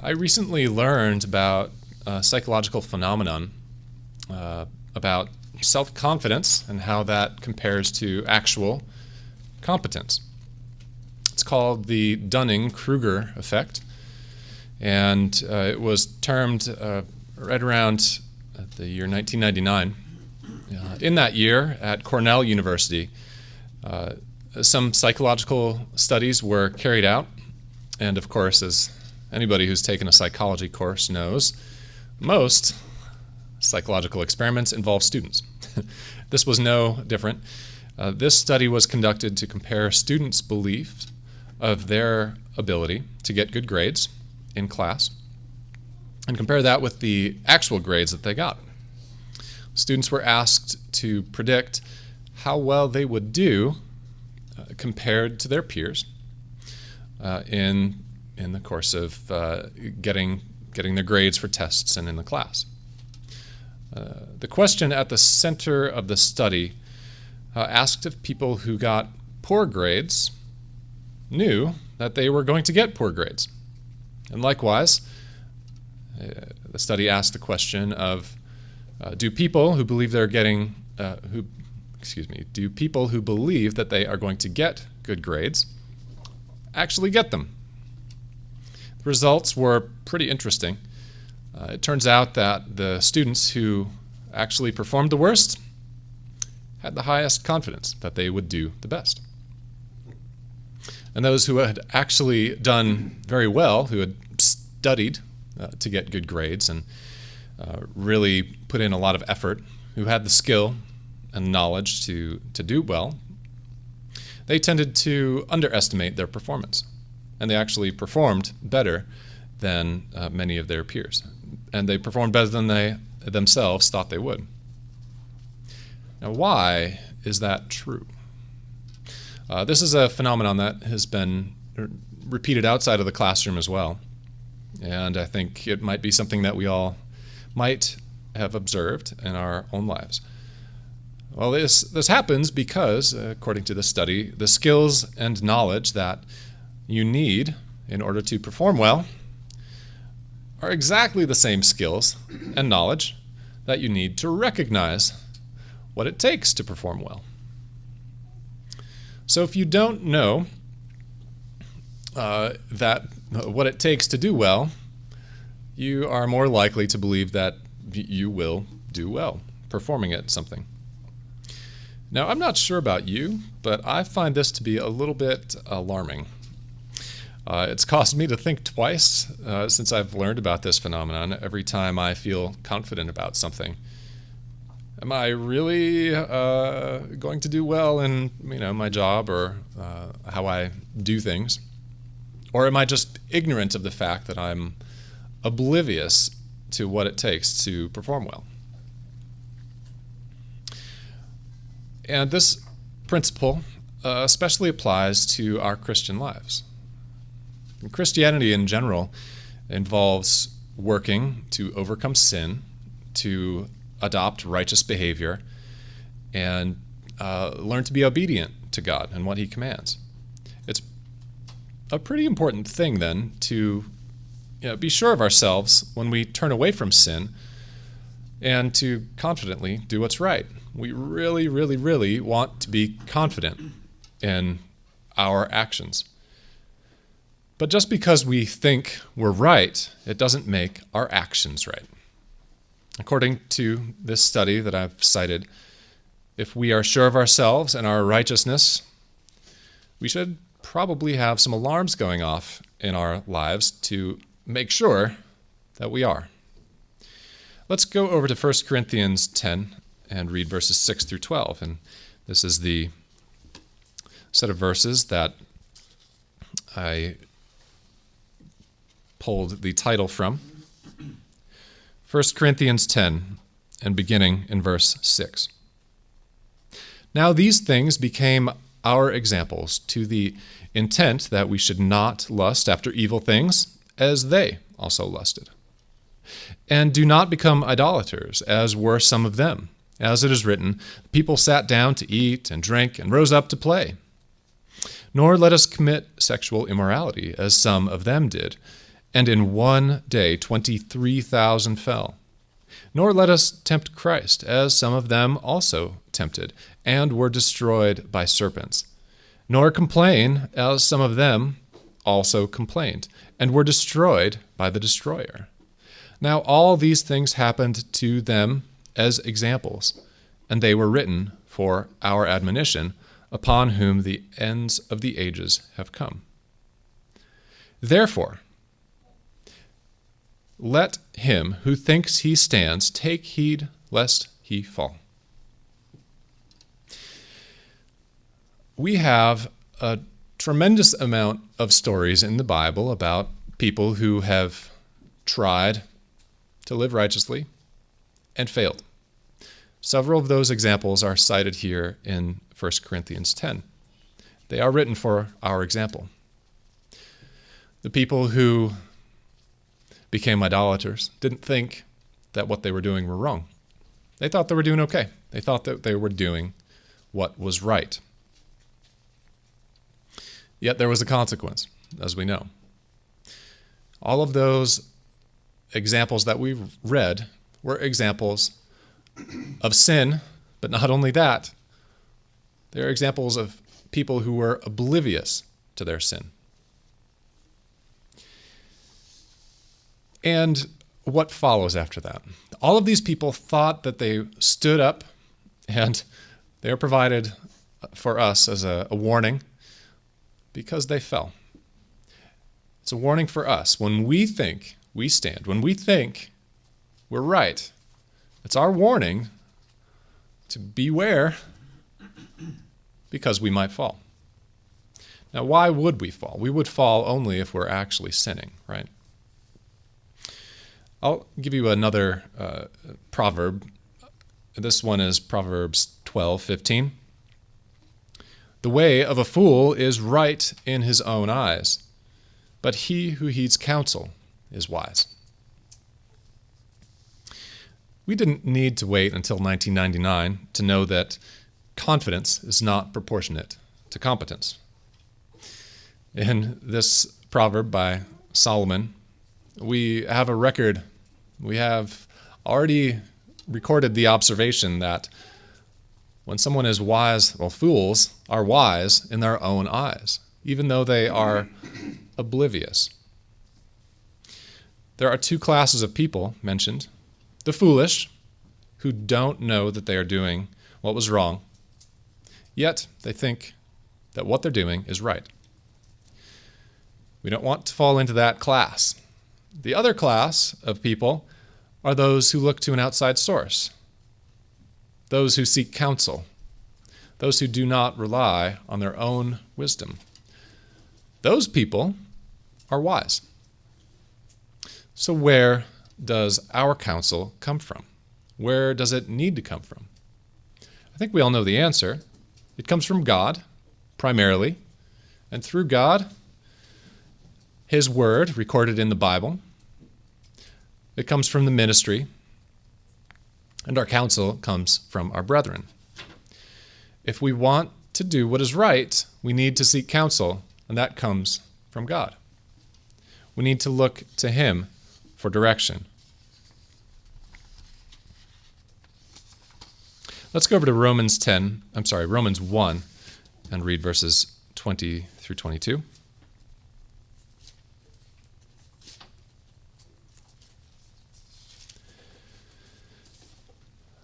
I recently learned about a psychological phenomenon about self-confidence and how that compares to actual competence. It's called the Dunning-Kruger effect, and it was termed right around the year 1999. In that year at Cornell University, some psychological studies were carried out, and of course, as anybody who's taken a psychology course knows, most psychological experiments involve students. This was no different. This study was conducted to compare students' belief of their ability to get good grades in class and compare that with the actual grades that they got. Students were asked to predict how well they would do compared to their peers in the course of getting their grades for tests and in the class. The question at the center of the study asked if people who got poor grades knew that they were going to get poor grades. And likewise, the study asked the question of do people who believe they're getting do people who believe that they are going to get good grades actually get them? The results were pretty interesting. It turns out that the students who actually performed the worst had the highest confidence that they would do the best. And those who had actually done very well, who had studied to get good grades and really put in a lot of effort, who had the skill and knowledge to do well, they tended to underestimate their performance. And they actually performed better than many of their peers. And they performed better than they themselves thought they would. Now, why is that true? This is a phenomenon that has been repeated outside of the classroom as well. And I think it might be something that we all might have observed in our own lives. Well, this happens because, according to the study, the skills and knowledge that you need in order to perform well are exactly the same skills and knowledge that you need to recognize what it takes to perform well. So if you don't know what it takes to do well, you are more likely to believe that you will do well performing at something. Now, I'm not sure about you, but I find this to be a little bit alarming. It's caused me to think twice since I've learned about this phenomenon every time I feel confident about something. Am I really going to do well in my job or how I do things? Or am I just ignorant of the fact that I'm oblivious to what it takes to perform well? And this principle especially applies to our Christian lives. And Christianity in general involves working to overcome sin, to adopt righteous behavior, and learn to be obedient to God and what He commands. It's a pretty important thing then to be sure of ourselves when we turn away from sin and to confidently do what's right. We really, really, really want to be confident in our actions. But just because we think we're right, it doesn't make our actions right. According to this study that I've cited, if we are sure of ourselves and our righteousness, we should probably have some alarms going off in our lives to make sure that we are. Let's go over to 1 Corinthians 10 and read verses 6 through 12. And this is the set of verses that I pulled the title from. 1 Corinthians 10, and beginning in verse 6. Now these things became our examples, to the intent that we should not lust after evil things, as they also lusted. And do not become idolaters, as were some of them. As it is written, people sat down to eat and drink and rose up to play. Nor let us commit sexual immorality, as some of them did, and in one day 23,000 fell. Nor let us tempt Christ, as some of them also tempted, and were destroyed by serpents. Nor complain, as some of them also complained, and were destroyed by the destroyer. Now all these things happened to them as examples, and they were written for our admonition, upon whom the ends of the ages have come. Therefore, let him who thinks he stands take heed lest he fall. We have a tremendous amount of stories in the Bible about people who have tried to live righteously and failed. Several of those examples are cited here in 1 Corinthians 10. They are written for our example. The people who became idolaters didn't think that what they were doing were wrong. They thought they were doing okay. They thought that they were doing what was right. Yet there was a consequence, as we know. All of those examples that we read were examples of sin, but not only that, they're examples of people who were oblivious to their sin. And what follows after that? All of these people thought that they stood up, and they are provided for us as a warning because they fell. It's a warning for us. When we think we stand, when we think we're right, it's our warning to beware because we might fall. Now, why would we fall? We would fall only if we're actually sinning, right? I'll give you another proverb. This one is Proverbs 12:15. The way of a fool is right in his own eyes, but he who heeds counsel is wise. We didn't need to wait until 1999 to know that confidence is not proportionate to competence. In this proverb by Solomon, we have a record. We have already recorded the observation that when someone is wise, well, fools are wise in their own eyes, even though they are oblivious. There are two classes of people mentioned: the foolish, who don't know that they are doing what was wrong, yet they think that what they're doing is right. We don't want to fall into that class. The other class of people are those who look to an outside source, those who seek counsel, those who do not rely on their own wisdom. Those people are wise. So where does our counsel come from? Where does it need to come from? I think we all know the answer. It comes from God, primarily, and through God, His Word, recorded in the Bible. It comes from the ministry, and our counsel comes from our brethren. If we want to do what is right, we need to seek counsel, and that comes from God. We need to look to Him for direction. Let's go over to Romans 1, and read verses 20 through 22.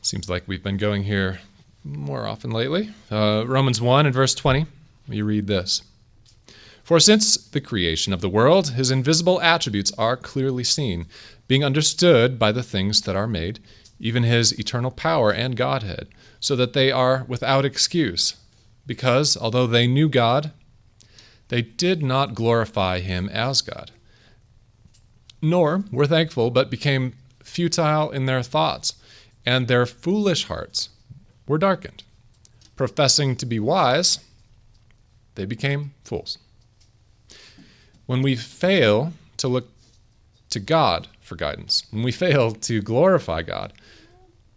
Seems like we've been going here more often lately. Romans 1 and verse 20, we read this. For since the creation of the world, his invisible attributes are clearly seen, being understood by the things that are made, even his eternal power and Godhead, so that they are without excuse. Because, although they knew God, they did not glorify him as God, nor were thankful, but became futile in their thoughts, and their foolish hearts were darkened. Professing to be wise, they became fools. When we fail to look to God for guidance, when we fail to glorify God,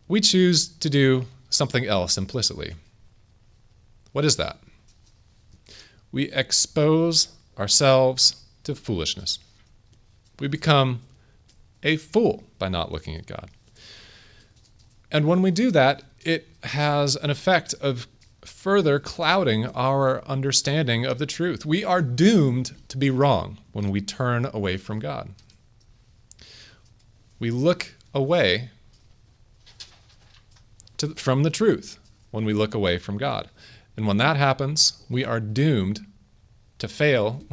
we choose to do something else implicitly. What is that? We expose ourselves to foolishness. We become a fool by not looking at God. And when we do that, it has an effect of further clouding our understanding of the truth. We are doomed to be wrong when we turn away from God. We look away from the truth when we look away from God. And when that happens, we are doomed to fail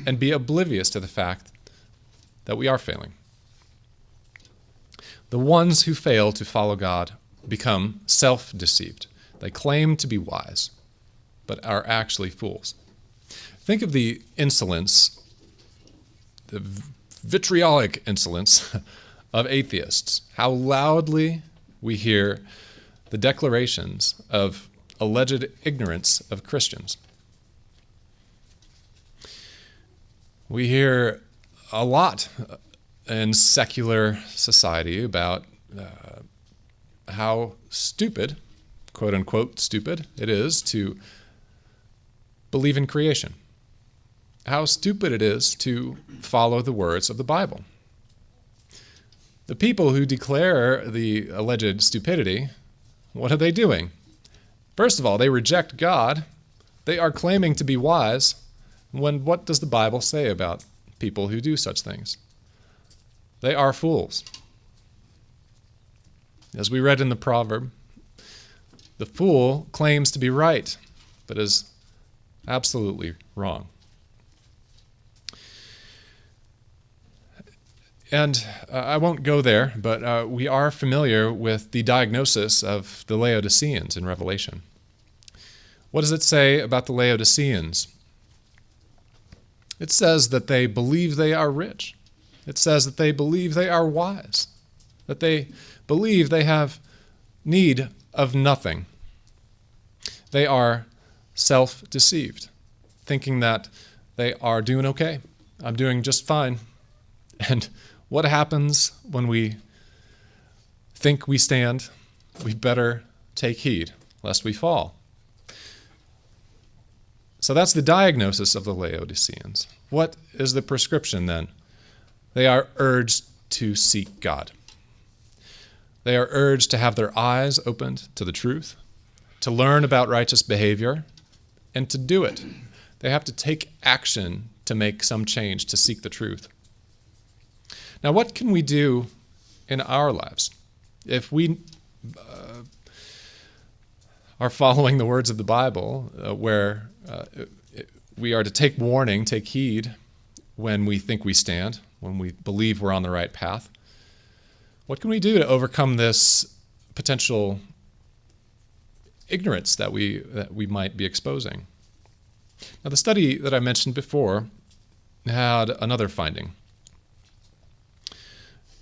and be oblivious to the fact that we are failing. The ones who fail to follow God become self-deceived. They claim to be wise, but are actually fools. Think of the insolence, the vitriolic insolence of atheists, how loudly we hear the declarations of alleged ignorance of Christians. We hear a lot in secular society about how stupid, quote unquote stupid, it is to believe in creation. How stupid it is to follow the words of the Bible. The people who declare the alleged stupidity, what are they doing? First of all, they reject God. They are claiming to be wise. What does the Bible say about people who do such things? They are fools. As we read in the proverb, the fool claims to be right, but is absolutely wrong. And I won't go there, but we are familiar with the diagnosis of the Laodiceans in Revelation. What does it say about the Laodiceans? It says that they believe they are rich. It says that they believe they are wise, that they believe they have need of nothing. They are self-deceived, thinking that they are doing okay. I'm doing just fine. And what happens when we think we stand? We better take heed lest we fall. So that's the diagnosis of the Laodiceans. What is the prescription then? They are urged to seek God. They are urged to have their eyes opened to the truth, to learn about righteous behavior, and to do it. They have to take action to make some change, to seek the truth. Now, what can we do in our lives if we are following the words of the Bible, where we are to take warning, take heed when we think we stand, when we believe we're on the right path? What can we do to overcome this potential ignorance that we might be exposing? Now, the study that I mentioned before had another finding.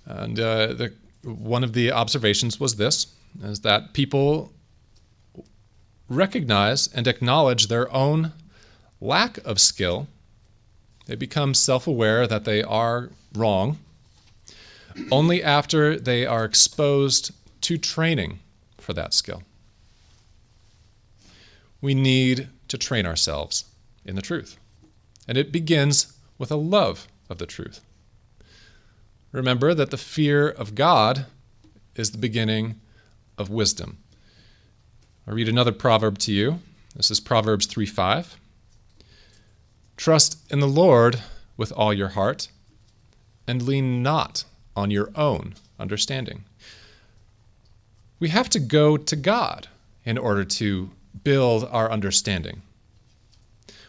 And one of the observations was this, is that people recognize and acknowledge their own lack of skill. They become self-aware that they are wrong only after they are exposed to training for that skill. We need to train ourselves in the truth. And it begins with a love of the truth. Remember that the fear of God is the beginning of wisdom. I'll read another proverb to you. This is Proverbs 3:5. Trust in the Lord with all your heart, and lean not on your own understanding. We have to go to God in order to build our understanding.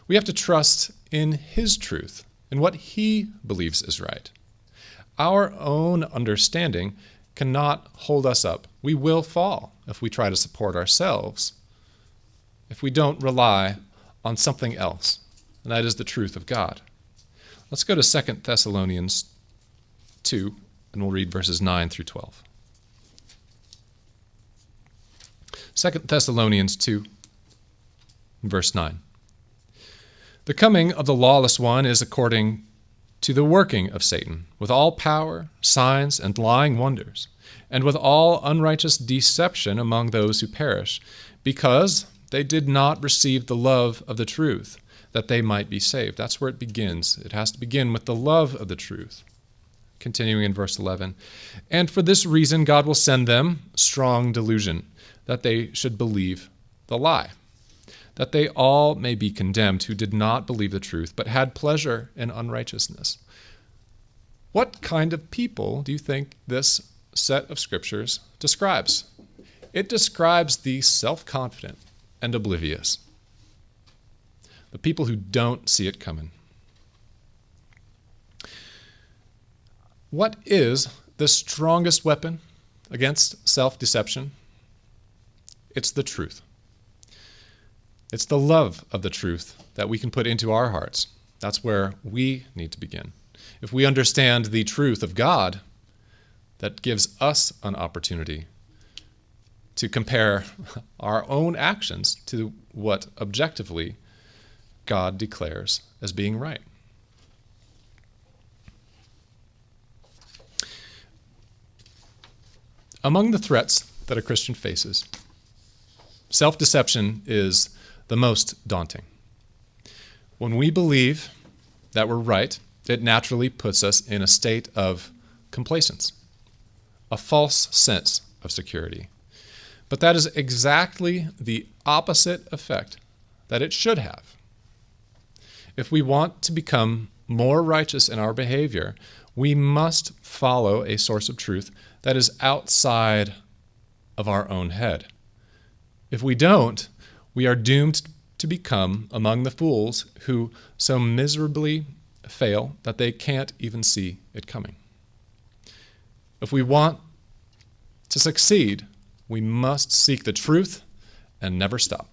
We have to trust in His truth, in what He believes is right. Our own understanding cannot hold us up. We will fall if we try to support ourselves, if we don't rely on something else, and that is the truth of God. Let's go to 2 Thessalonians 2, and we'll read verses 9 through 12. 2 Thessalonians 2, verse 9. The coming of the lawless one is according to the working of Satan, with all power, signs, and lying wonders, and with all unrighteous deception among those who perish, because They did not receive the love of the truth, that they might be saved. That's where it begins. It has to begin with the love of the truth. Continuing in verse 11, and for this reason God will send them strong delusion, that they should believe the lie, that they all may be condemned who did not believe the truth, but had pleasure in unrighteousness. What kind of people do you think this set of scriptures describes? It describes the self-confident and oblivious, the people who don't see it coming. What is the strongest weapon against self-deception? It's the truth. It's the love of the truth that we can put into our hearts. That's where we need to begin. If we understand the truth of God, that gives us an opportunity to compare our own actions to what objectively God declares as being right. Among the threats that a Christian faces, self-deception is the most daunting. When we believe that we're right, it naturally puts us in a state of complacence, a false sense of security. But that is exactly the opposite effect that it should have. If we want to become more righteous in our behavior, we must follow a source of truth that is outside of our own head. If we don't, we are doomed to become among the fools who so miserably fail that they can't even see it coming. If we want to succeed, we must seek the truth and never stop.